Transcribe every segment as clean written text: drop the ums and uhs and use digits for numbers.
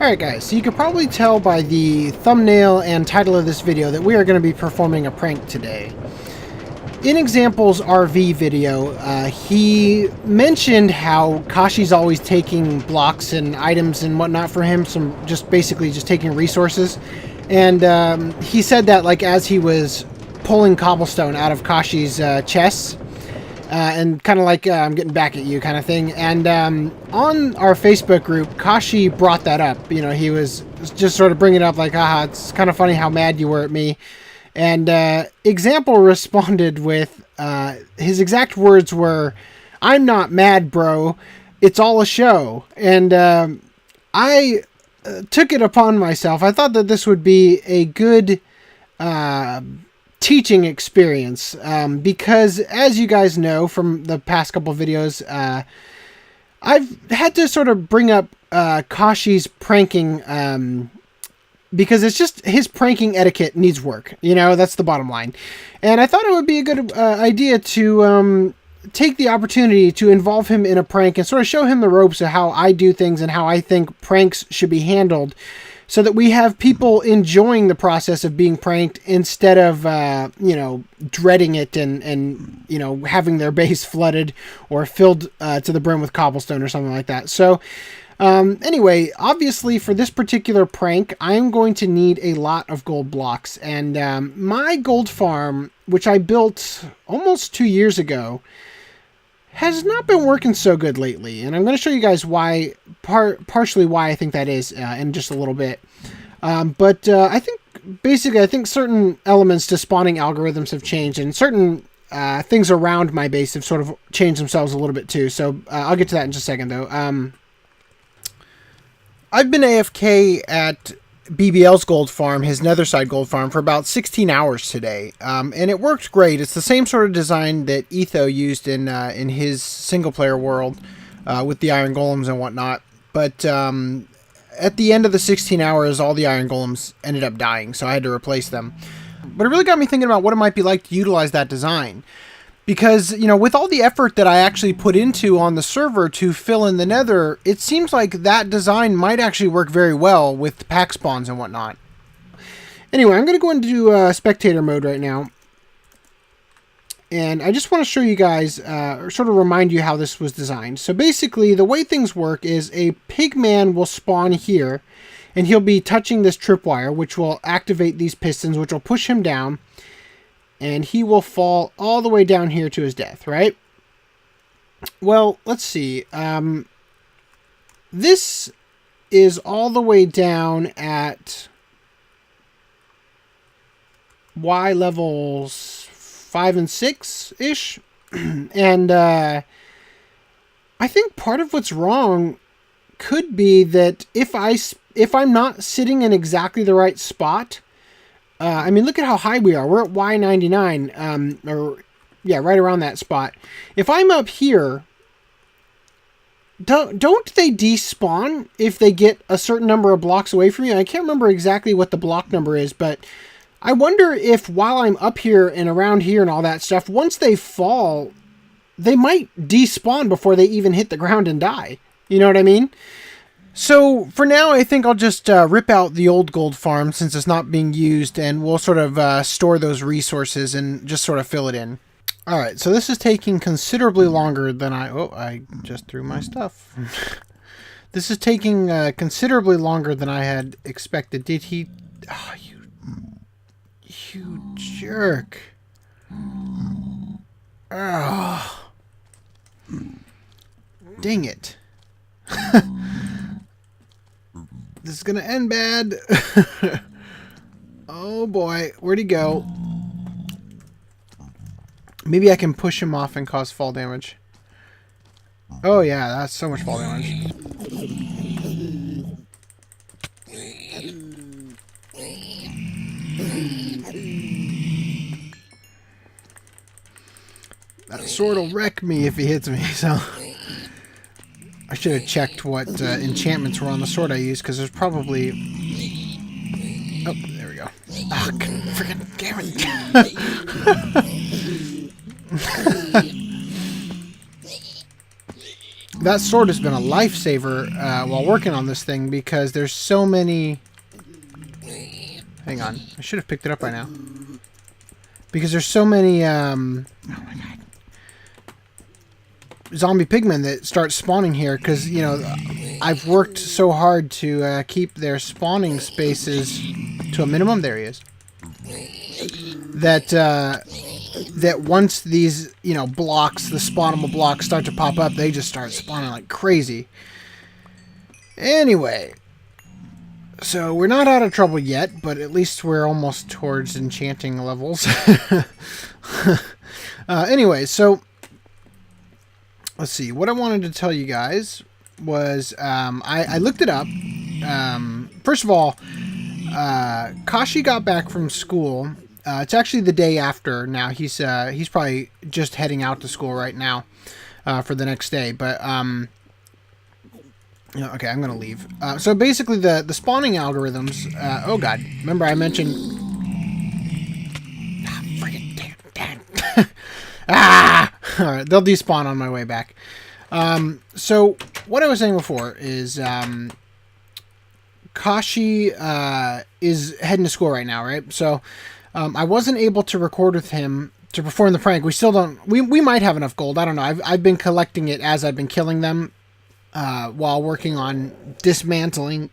Alright guys, so you could probably tell by the thumbnail and title of this video that we are going to be performing a prank today. In Example's RV video, he mentioned how Kashi's always taking blocks and items and whatnot for him, basically just taking resources. And he said that like as he was pulling cobblestone out of Kashi's chests, and kind of like I'm getting back at you kind of thing. And on our Facebook group, Kashi brought that up. You know, he was just sort of bringing it up like, haha, it's kind of funny how mad you were at me. And Example responded with, his exact words were, "I'm not mad, bro. It's all a show." And I took it upon myself. I thought that this would be a good teaching experience, because as you guys know from the past couple videos, I've had to sort of bring up Kashi's pranking, because it's just his pranking etiquette needs work. You know, that's the bottom line. And I thought it would be a good idea to take the opportunity to involve him in a prank and sort of show him the ropes of how I do things and how I think pranks should be handled, so that we have people enjoying the process of being pranked instead of, you know, dreading it and, you know, having their base flooded or filled to the brim with cobblestone or something like that. So, anyway, obviously for this particular prank, I'm going to need a lot of gold blocks. And my gold farm, which I built almost 2 years ago, has not been working so good lately, and I'm going to show you guys why, partially why I think that is in just a little bit. But I think certain elements to spawning algorithms have changed, and certain things around my base have sort of changed themselves a little bit too. So I'll get to that in just a second, though. I've been AFK at BBL's gold farm, his Netherside gold farm, for about 16 hours today, and it worked great. It's the same sort of design that Etho used in his single-player world with the iron golems and whatnot, but at the end of the 16 hours, all the iron golems ended up dying, so I had to replace them. But it really got me thinking about what it might be like to utilize that design. Because, you know, with all the effort that I actually put into on the server to fill in the nether, it seems like that design might actually work very well with pack spawns and whatnot. Anyway, I'm going to go into spectator mode right now. And I just want to show you guys, or sort of remind you how this was designed. So basically, the way things work is a pigman will spawn here, and he'll be touching this tripwire, which will activate these pistons, which will push him down. And he will fall all the way down here to his death, right? Well, let's see. This is all the way down at Y levels 5 and 6-ish. And I think part of what's wrong could be that if I'm not sitting in exactly the right spot, I mean, look at how high we are. We're at Y99, or yeah, right around that spot. If I'm up here, don't they despawn if they get a certain number of blocks away from you? I can't remember exactly what the block number is, but I wonder if while I'm up here and around here and all that stuff, once they fall, they might despawn before they even hit the ground and die. You know what I mean? So, for now, I think I'll just rip out the old gold farm since it's not being used, and we'll sort of store those resources and just sort of fill it in. Alright, so this is taking considerably longer than I just threw my stuff. This is taking considerably longer than I had expected. Did he... Oh, you jerk. Oh. Dang it. This is going to end bad. Oh boy, where'd he go? Maybe I can push him off and cause fall damage. Oh yeah, that's so much fall damage. That sword will wreck me if he hits me, so... I should have checked what enchantments were on the sword I used, because there's probably... Oh, there we go. Ah, freaking damn it. that sword has been a lifesaver while working on this thing, because there's so many... Hang on. I should have picked it up by now. Because there's so many... oh my god. Zombie pigmen that start spawning here, because, you know, I've worked so hard to keep their spawning spaces to a minimum. There he is. That once these, you know, blocks, the spawnable blocks start to pop up, they just start spawning like crazy. Anyway, so we're not out of trouble yet, but at least we're almost towards enchanting levels. Anyway, so let's see. What I wanted to tell you guys was I looked it up. First of all, Kashi got back from school. It's actually the day after now. He's probably just heading out to school right now for the next day. But okay, I'm gonna leave. So basically, the spawning algorithms. Oh god, remember I mentioned. Freaking damn. Ah! All right, they'll despawn on my way back. So what I was saying before is Kashi is heading to school right now, right? So I wasn't able to record with him to perform the prank. We still don't. We might have enough gold. I don't know. I've been collecting it as I've been killing them while working on dismantling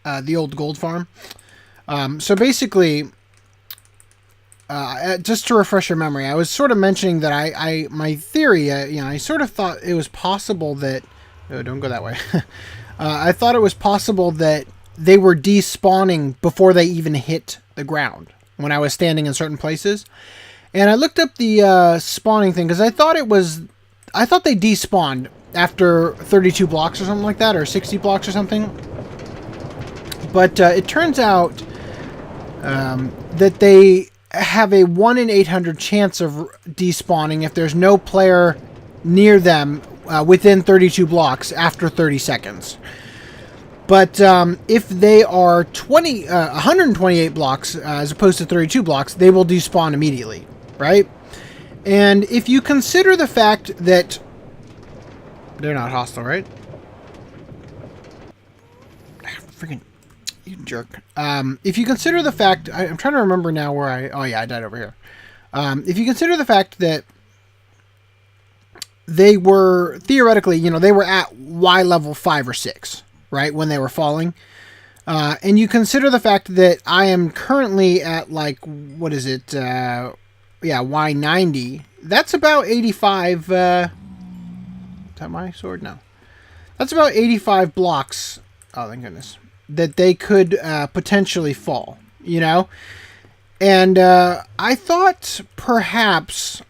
the old gold farm. So basically, just to refresh your memory, I was sort of mentioning that my theory, I sort of thought it was possible that... Oh, don't go that way. I thought it was possible that they were despawning before they even hit the ground when I was standing in certain places. And I looked up the spawning thing, because I thought they despawned after 32 blocks or something like that, or 60 blocks or something. But it turns out that they have a 1 in 800 chance of despawning if there's no player near them within 32 blocks after 30 seconds. But if they are 128 blocks as opposed to 32 blocks, they will despawn immediately, right? And if you consider the fact that they're not hostile, right? Freaking you jerk. If you consider the fact, I'm trying to remember now where oh yeah, I died over here. If you consider the fact that they were theoretically, they were at Y level 5 or 6, right, when they were falling. And you consider the fact that I am currently at, like, what is it? Yeah, Y90. That's about 85. Is that my sword? No. That's about 85 blocks. Oh, thank goodness. That they could potentially fall, And I thought perhaps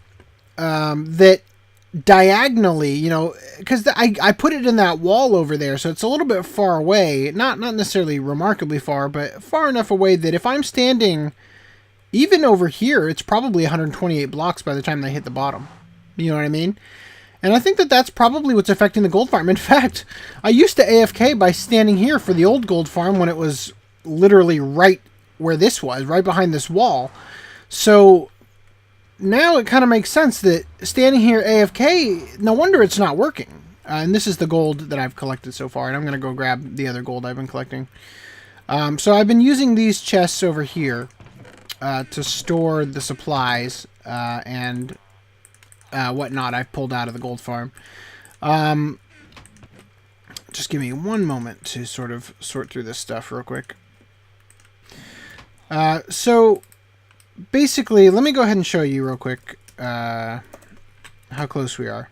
that diagonally, because I put it in that wall over there, so it's a little bit far away, not necessarily remarkably far, but far enough away that if I'm standing even over here, it's probably 128 blocks by the time they hit the bottom. You know what I mean? And I think that that's probably what's affecting the gold farm. In fact, I used to AFK by standing here for the old gold farm when it was literally right where this was, right behind this wall. So now it kind of makes sense that standing here AFK, no wonder it's not working. And this is the gold that I've collected so far, and I'm going to go grab the other gold I've been collecting. So I've been using these chests over here to store the supplies and whatnot I've pulled out of the gold farm. Just give me one moment to sort of sort through this stuff real quick. So basically, let me go ahead and show you real quick how close we are.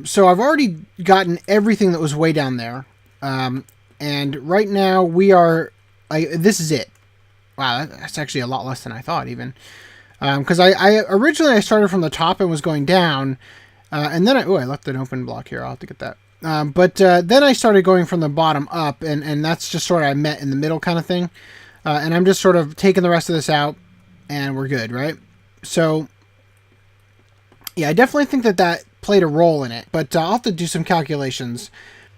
So I've already gotten everything that was way down there. And right now we are... this is it. Wow, that's actually a lot less than I thought even. Because I originally I started from the top and was going down. And then I left an open block here. I'll have to get that. But then I started going from the bottom up. And that's just sort of I met in the middle kind of thing. And I'm just sort of taking the rest of this out, and we're good, right? So, yeah, I definitely think that played a role in it, but I'll have to do some calculations.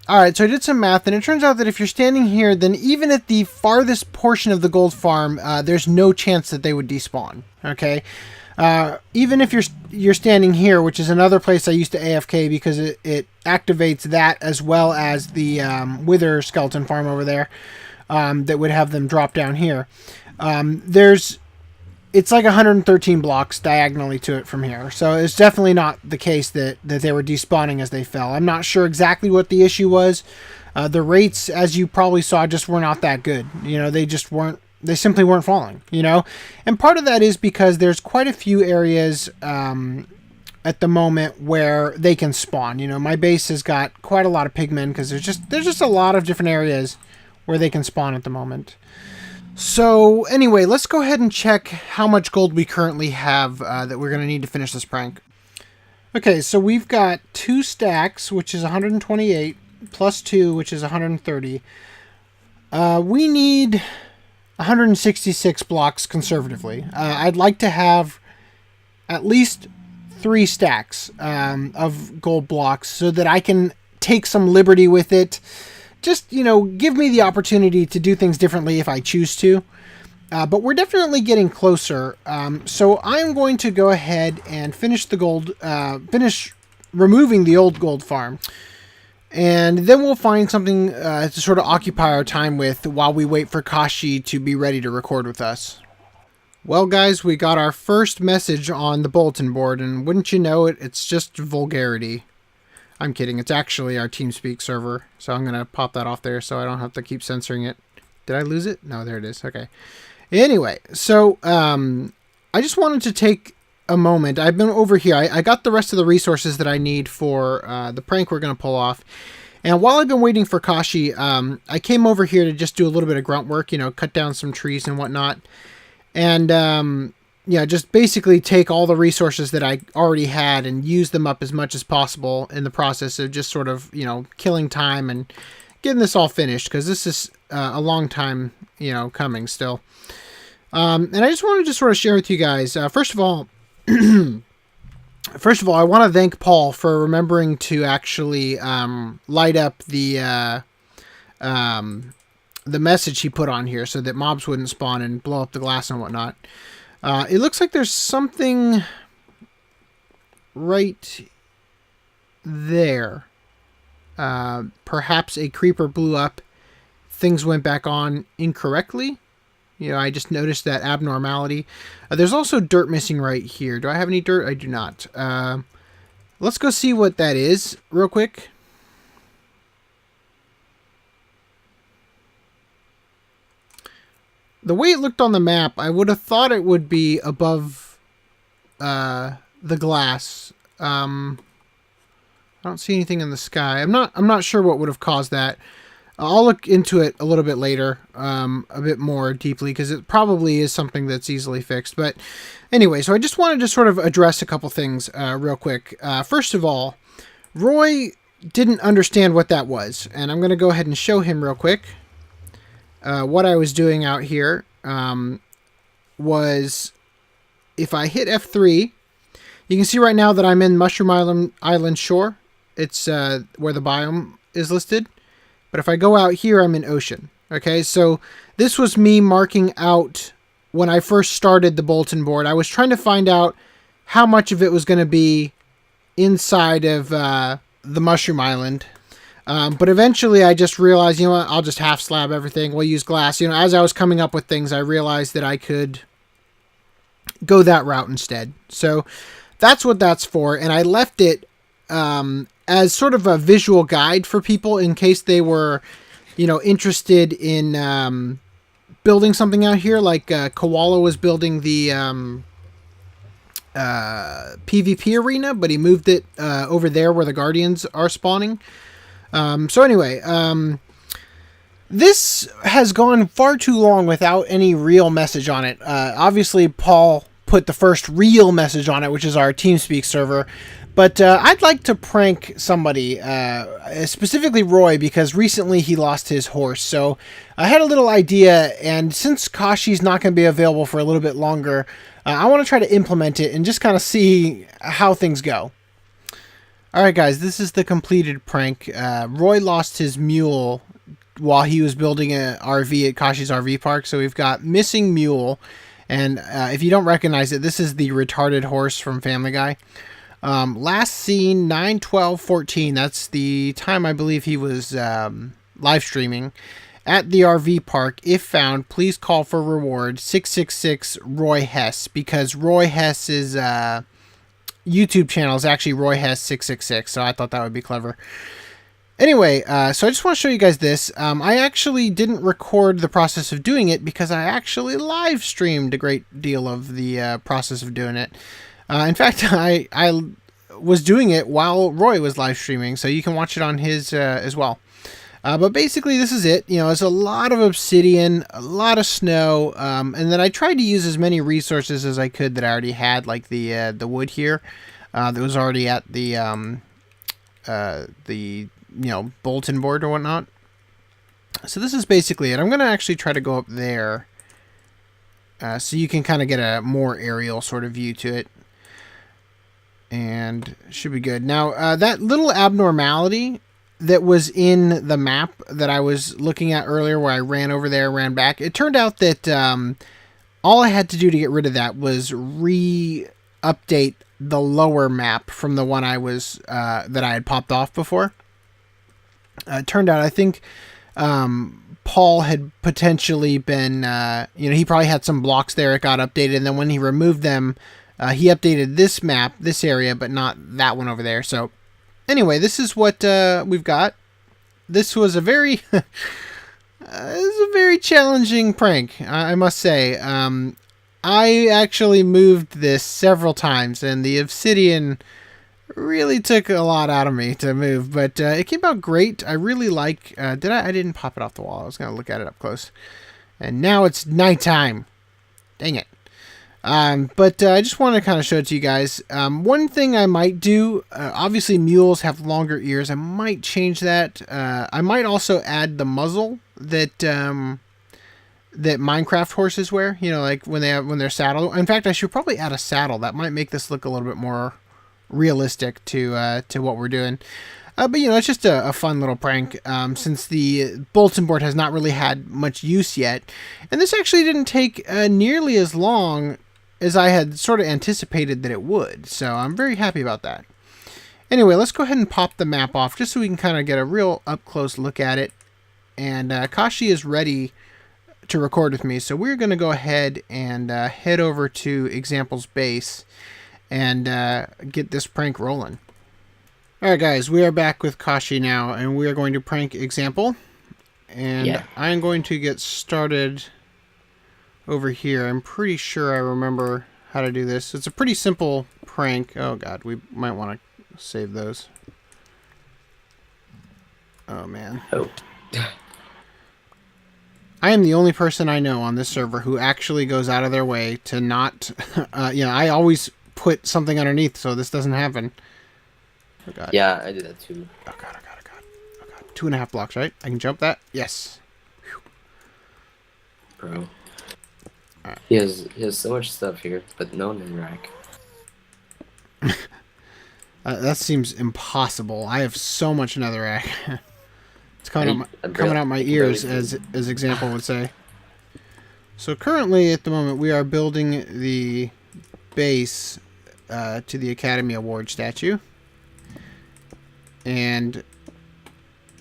All right, so I did some math, and it turns out that if you're standing here, then even at the farthest portion of the gold farm, there's no chance that they would despawn, okay? Even if you're standing here, which is another place I used to AFK because it activates that as well as the Wither skeleton farm over there, that would have them drop down here. It's like 113 blocks diagonally to it from here. So it's definitely not the case that they were despawning as they fell. I'm not sure exactly what the issue was. The rates, as you probably saw, just were not that good. You know, they simply weren't falling, you know? And part of that is because there's quite a few areas at the moment where they can spawn. You know, my base has got quite a lot of pigmen because there's just a lot of different areas where they can spawn at the moment. So anyway, let's go ahead and check how much gold we currently have that we're going to need to finish this prank. Okay, so we've got 2 stacks, which is 128, plus 2, which is 130. We need 166 blocks conservatively. I'd like to have at least 3 stacks of gold blocks so that I can take some liberty with it. Just, you know, give me the opportunity to do things differently if I choose to. But we're definitely getting closer. So I'm going to go ahead and finish the gold, finish removing the old gold farm. And then we'll find something to sort of occupy our time with while we wait for Kashi to be ready to record with us. Well, guys, we got our first message on the bulletin board, and wouldn't you know it, it's just vulgarity. I'm kidding. It's actually our TeamSpeak server, so I'm going to pop that off there so I don't have to keep censoring it. Did I lose it? No, there it is. Okay. Anyway, so I just wanted to take a moment. I've been over here. I got the rest of the resources that I need for the prank we're going to pull off. And while I've been waiting for Kashi, I came over here to just do a little bit of grunt work, you know, cut down some trees and whatnot. And yeah, just basically take all the resources that I already had and use them up as much as possible in the process of just sort of, you know, killing time and getting this all finished, because this is a long time, you know, coming still. And I just wanted to sort of share with you guys, first of all, I want to thank Paul for remembering to actually light up the message he put on here so that mobs wouldn't spawn and blow up the glass and whatnot. It looks like there's something right there. Perhaps a creeper blew up. Things went back on incorrectly. You know, I just noticed that abnormality. There's also dirt missing right here. Do I have any dirt? I do not. Let's go see what that is real quick. The way it looked on the map, I would have thought it would be above the glass. I don't see anything in the sky. I'm not sure what would have caused that. I'll look into it a little bit later, a bit more deeply, because it probably is something that's easily fixed. But anyway, so I just wanted to sort of address a couple things real quick. First of all, Roy didn't understand what that was, and I'm going to go ahead and show him real quick. What I was doing out here was, if I hit F3, you can see right now that I'm in Mushroom Island Shore. It's where the biome is listed. But if I go out here, I'm in Ocean. Okay, so this was me marking out when I first started the bulletin board. I was trying to find out how much of it was going to be inside of the Mushroom Island. But eventually I just realized, you know what, I'll just half slab everything. We'll use glass. You know, as I was coming up with things, I realized that I could go that route instead. So that's what that's for. And I left it as sort of a visual guide for people in case they were, you know, interested in building something out here. Like Koala was building the PvP arena, but he moved it over there where the Guardians are spawning. So anyway, this has gone far too long without any real message on it. Obviously, Paul put the first real message on it, which is our TeamSpeak server. But I'd like to prank somebody, specifically Roy, because recently he lost his horse. So I had a little idea, and since Kashi's not going to be available for a little bit longer, I want to try to implement it and just kind of see how things go. Alright guys, this is the completed prank. Roy lost his mule while he was building an RV at Kashi's RV park. So we've got missing mule, And if you don't recognize it, this is the retarded horse from Family Guy. Last seen 9/12/14. That's the time I believe he was live streaming at the RV park. If found, please call for reward 666 Roy Hess, because Roy Hess's YouTube channel is actually Roy Hess 666. So I thought that would be clever. Anyway, so I just want to show you guys this. I actually didn't record the process of doing it because I actually live streamed a great deal of the process of doing it. In fact, I was doing it while Roy was live streaming, so you can watch it on his as well. But basically, this is it. You know, it's a lot of obsidian, a lot of snow, and then I tried to use as many resources as I could that I already had, like the wood here that was already at the bulletin board or whatnot. So this is basically it. I'm going to actually try to go up there so you can kind of get a more aerial sort of view to it. And it should be good. Now, that little abnormality that was in the map that I was looking at earlier where I ran over there, ran back, it turned out that all I had to do to get rid of that was re-update the lower map from the one I was that I had popped off before. It turned out, I think Paul had potentially been, he probably had some blocks there. It got updated, and then when he removed them, he updated this map, this area, but not that one over there. So anyway, this is what we've got. This was a very, challenging prank, I must say. I actually moved this several times, and the obsidian really took a lot out of me to move, but it came out great. I really like. I didn't pop it off the wall. I was gonna look at it up close, and now it's nighttime. Dang it. But I just want to kind of show it to you guys. One thing I might do. Obviously, mules have longer ears. I might change that. I might also add the muzzle that Minecraft horses wear. You know, like when they're saddled. In fact, I should probably add a saddle. That might make this look a little bit more realistic to what we're doing. But it's just a fun little prank since the bulletin board has not really had much use yet, and this actually didn't take nearly as long as I had sort of anticipated that it would, so I'm very happy about that. Anyway, let's go ahead and pop the map off just so we can kind of get a real up close look at it. And Kashi is ready to record with me, so we're going to go ahead and head over to Example's base and get this prank rolling. Alright guys, we are back with Kashi now, and we are going to prank Example. And I'm going to get started over here. I'm pretty sure I remember how to do this. It's a pretty simple prank. Oh god, we might want to save those. Oh man. Oh. I am the only person I know on this server who actually goes out of their way to not... I always put something underneath so this doesn't happen. Oh god. Yeah, I did that too. Oh god. 2.5 blocks, right? I can jump that? Yes. Whew. Bro. Right. He has so much stuff here, but no netherrack. That seems impossible. I have so much netherrack. It's coming out my ears, as Example would say. So currently, at the moment, we are building the base to the Academy Award statue. And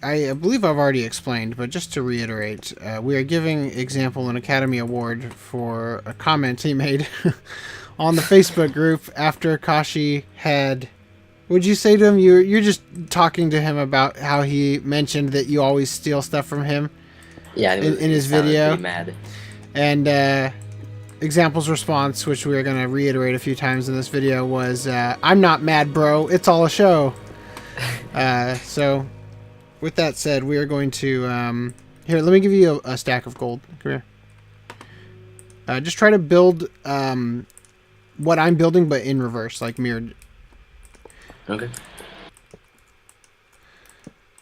I believe I've already explained, but just to reiterate, we are giving Example an Academy Award for a comment he made on the Facebook group after Kashi had... What'd you say to him? You're just talking to him about how he mentioned that you always steal stuff from him. Yeah, in his video. Mad. And Example's response, which we're gonna reiterate a few times in this video, was I'm not mad, bro. It's all a show. So, with that said, we are going to here. Let me give you a stack of gold. Come here. Just try to build what I'm building, but in reverse, like mirrored. Okay.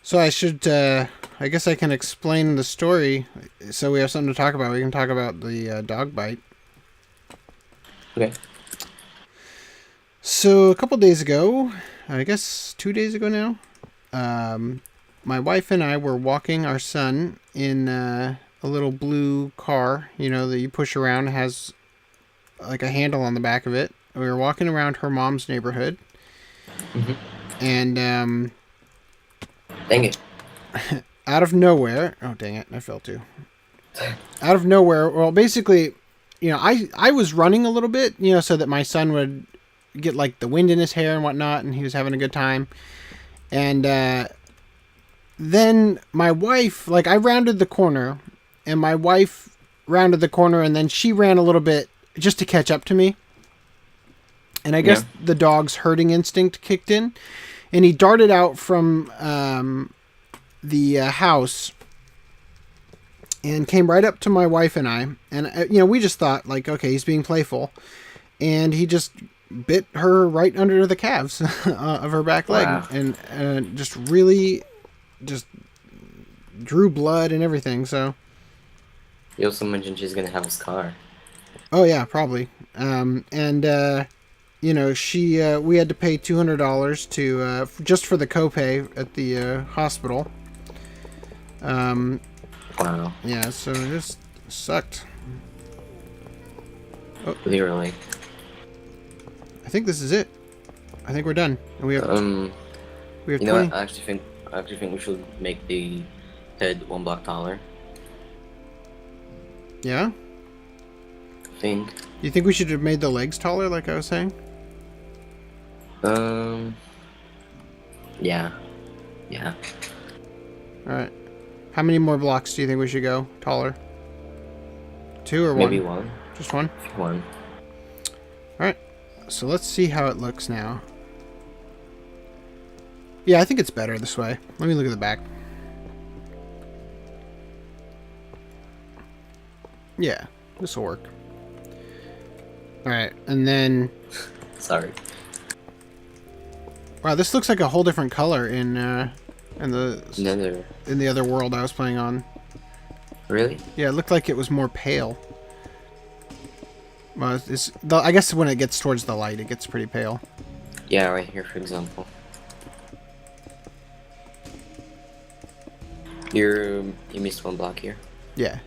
So I should, I guess I can explain the story so we have something to talk about. We can talk about the dog bite. Okay. So a couple days ago, I guess 2 days ago now, my wife and I were walking our son in a little blue car, that you push around. It has like a handle on the back of it. We were walking around her mom's neighborhood, and Dang it. out of nowhere, oh dang it, I fell too. Out of nowhere, well, basically, I was running a little bit, so that my son would get like the wind in his hair and whatnot, and he was having a good time. And then my wife, like, I rounded the corner, and my wife rounded the corner, and then she ran a little bit just to catch up to me. And I guess the dog's herding instinct kicked in, and he darted out from the house and came right up to my wife and I. And, we just thought, like, okay, he's being playful. And he just bit her right under the calves of her back leg. Wow. And just really just drew blood and everything, so. You also mentioned she's gonna have a scar. Oh, yeah, probably. We had to pay $200 to just for the copay at the hospital. Wow. Yeah, so it just sucked. Oh, Literally. I think this is it. I think we're done. And we have You know 20. what? I actually think we should make the head 1 block taller. Yeah? I think. You think we should have made the legs taller, like I was saying? Yeah. Yeah. Alright. How many more blocks do you think we should go taller? 2 or 1? Maybe 1. Just 1? 1. Alright. So let's see how it looks now. Yeah, I think it's better this way. Let me look at the back. Yeah, this will work. Alright, and then... Sorry. Wow, this looks like a whole different color in the Nether. in the other world I was playing on. Really? Yeah, it looked like it was more pale. Well, I guess when it gets towards the light, it gets pretty pale. Yeah, right here, for example. You missed 1 block here. Yeah.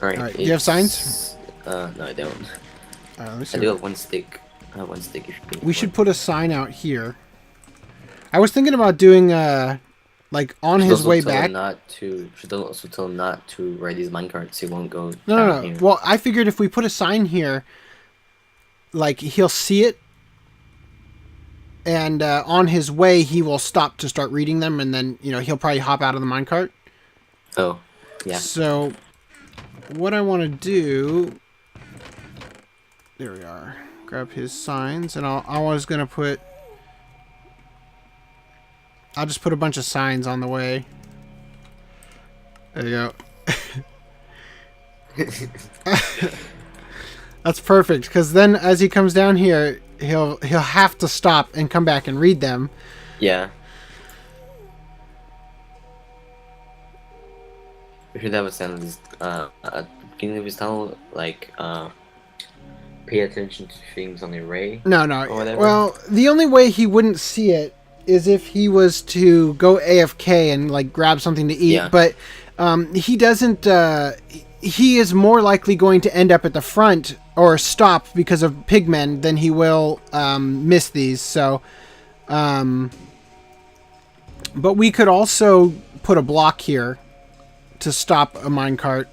Alright. Do you have signs? No, I don't. Let me see. I do have 1 stick. I have 1 stick. We should put a sign out here. I was thinking about doing like on his way back. Should also tell him not to ride these minecarts. He won't go. No. Here. Well, I figured if we put a sign here, like he'll see it, and on his way he will stop to start reading them, and then he'll probably hop out of the minecart. Oh, yeah. So, what I want to do. There we are. Grab his signs, and I was gonna put. I'll just put a bunch of signs on the way. There you go. That's perfect, because then as he comes down here, he'll have to stop and come back and read them. Yeah. We should have a sound at the beginning of his tunnel, like, pay attention to things on the array. No. Or whatever. Well, the only way he wouldn't see it is if he was to go AFK and like grab something to eat. Yeah. But he doesn't. He is more likely going to end up at the front or stop because of pigmen than he will miss these. So, but we could also put a block here to stop a minecart.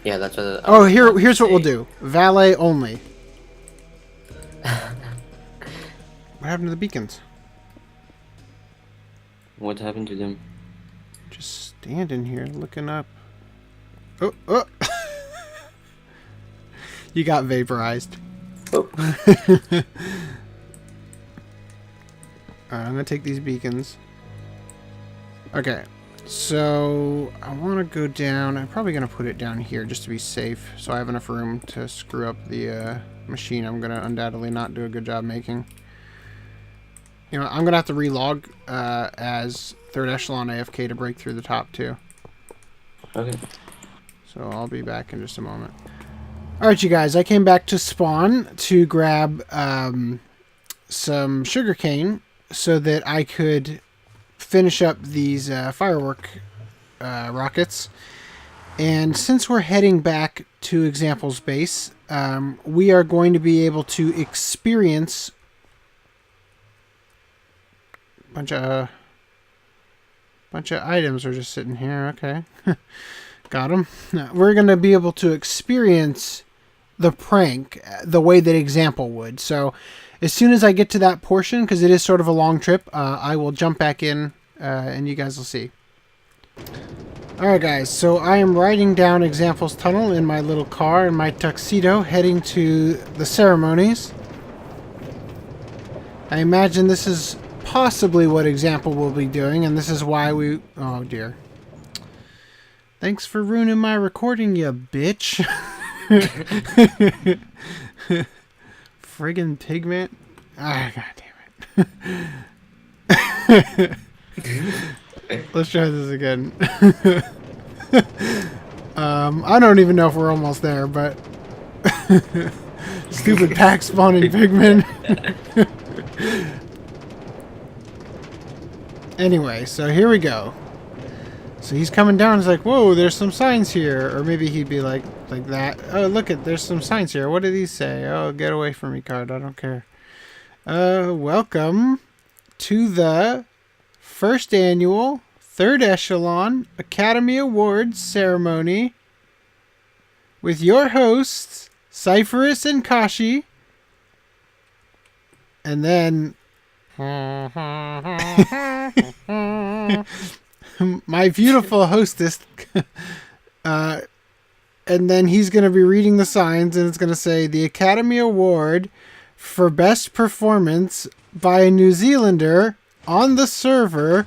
Yeah, that's what. Here's what we'll do: valet only. What happened to the beacons? What happened to them? Just standing here looking up. Oh. You got vaporized. Oh. Alright, I'm gonna take these beacons. Okay, so I want to go down. I'm probably gonna put it down here just to be safe, so I have enough room to screw up the machine I'm gonna undoubtedly not do a good job making. I'm gonna have to relog as third echelon AFK to break through the top too. Okay. So I'll be back in just a moment. Alright, you guys, I came back to spawn to grab some sugarcane so that I could finish up these firework rockets. And since we're heading back to example space, we are going to be able to experience bunch of items are just sitting here. Okay. Got them. We're going to be able to experience the prank the way that example would. So as soon as I get to that portion, because it is sort of a long trip, I will jump back in and you guys will see. Alright guys, so I am riding down Example's tunnel in my little car in my tuxedo heading to the ceremonies. I imagine this is possibly what Example will be doing, and this is why we... Oh dear. Thanks for ruining my recording, you bitch. Friggin' pigment. Ah, god damn it. Let's try this again. I don't even know if we're almost there, but... Stupid pack spawning pigmen. Anyway, so here we go. So he's coming down. He's like, whoa, there's some signs here. Or maybe he'd be like that. Oh, look at, there's some signs here. What did he say? Oh, get away from me, card. I don't care. Welcome to the first annual third echelon Academy Awards ceremony with your hosts, Seiferus and Kashi. And then... my beautiful hostess. And then he's going to be reading the signs, and it's going to say the Academy Award for Best Performance by a New Zealander on the server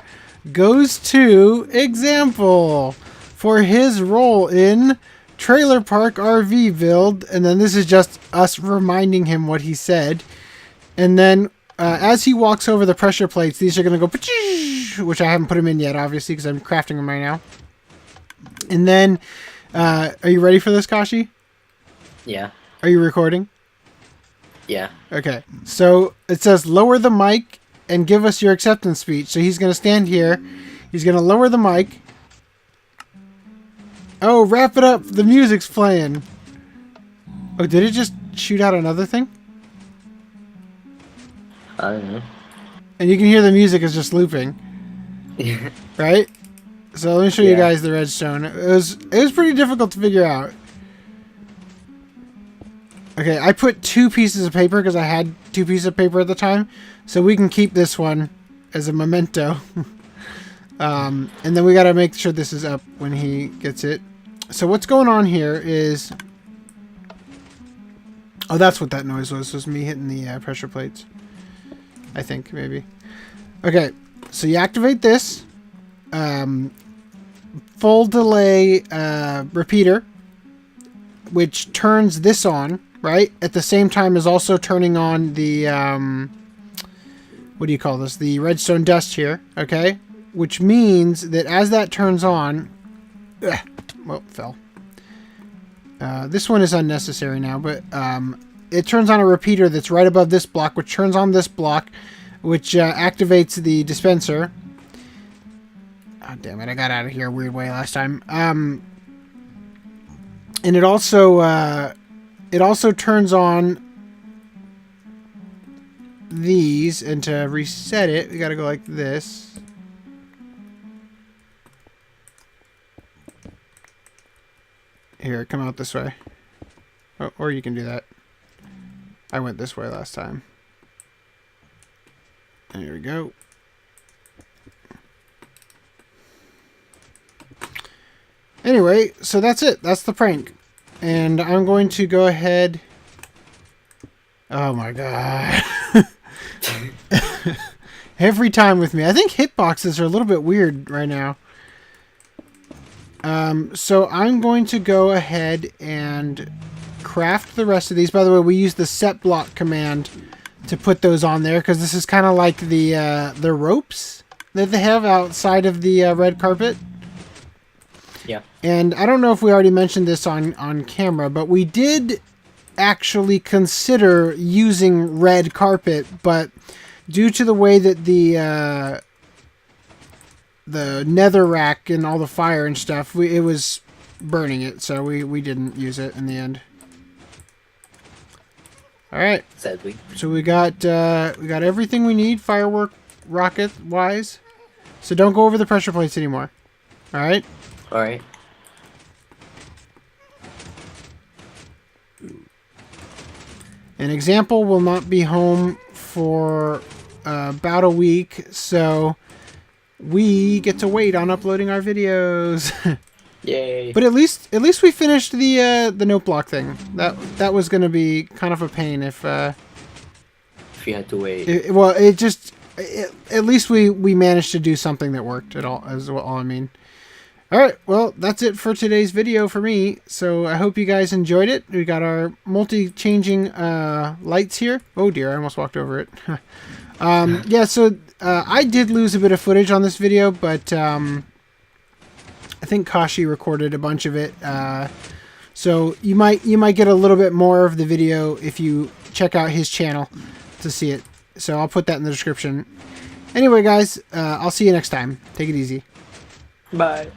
goes to Example for his role in Trailer Park RV build. And then this is just us reminding him what he said. And then as he walks over the pressure plates, these are going to go, which I haven't put them in yet, obviously, because I'm crafting them right now. And then, are you ready for this, Kashi? Yeah. Are you recording? Yeah. Okay. So it says lower the mic and give us your acceptance speech. So he's going to stand here. He's going to lower the mic. Oh, wrap it up. The music's playing. Oh, did it just shoot out another thing? I don't know. And you can hear the music is just looping. Right? So let me show you guys the redstone. It was pretty difficult to figure out. Okay, I put 2 pieces of paper because I had 2 pieces of paper at the time. So we can keep this one as a memento. And then we got to make sure this is up when he gets it. So what's going on here is... Oh, that's what that noise was. It was me hitting the pressure plates. I think, maybe. Okay, so you activate this. Full delay repeater, which turns this on, right? At the same time as also turning on the, what do you call this? The redstone dust here, okay? Which means that as that turns on... well, fell. This one is unnecessary now, but... it turns on a repeater that's right above this block, which turns on this block, which activates the dispenser. Oh, damn it. I got out of here a weird way last time. And it also turns on these, and to reset it, we got to go like this. Here, come out this way. Oh, or you can do that. I went this way last time. There we go. Anyway, so that's it. That's the prank. And I'm going to go ahead... Oh my god. Every time with me. I think hitboxes are a little bit weird right now. So I'm going to go ahead and craft the rest of these. By the way, we use the set block command to put those on there, because this is kind of like the ropes that they have outside of the red carpet. Yeah. And I don't know if we already mentioned this on camera, but we did actually consider using red carpet, but due to the way that nether rack and all the fire and stuff, it was burning it, so we didn't use it in the end. All right. Sadly. So we got everything we need firework rocket wise. So don't go over the pressure plates anymore. All right. All right. An example will not be home for about a week, so we get to wait on uploading our videos. Yay! But at least we finished the note block thing. That was gonna be kind of a pain if you had to wait. At least we managed to do something that worked at all. Is all I mean. All right, well, that's it for today's video for me. So I hope you guys enjoyed it. We got our multi-changing lights here. Oh dear, I almost walked over it. Yeah, so I did lose a bit of footage on this video, but I think Kashi recorded a bunch of it. So you might get a little bit more of the video if you check out his channel to see it. So I'll put that in the description. Anyway, guys, I'll see you next time. Take it easy. Bye.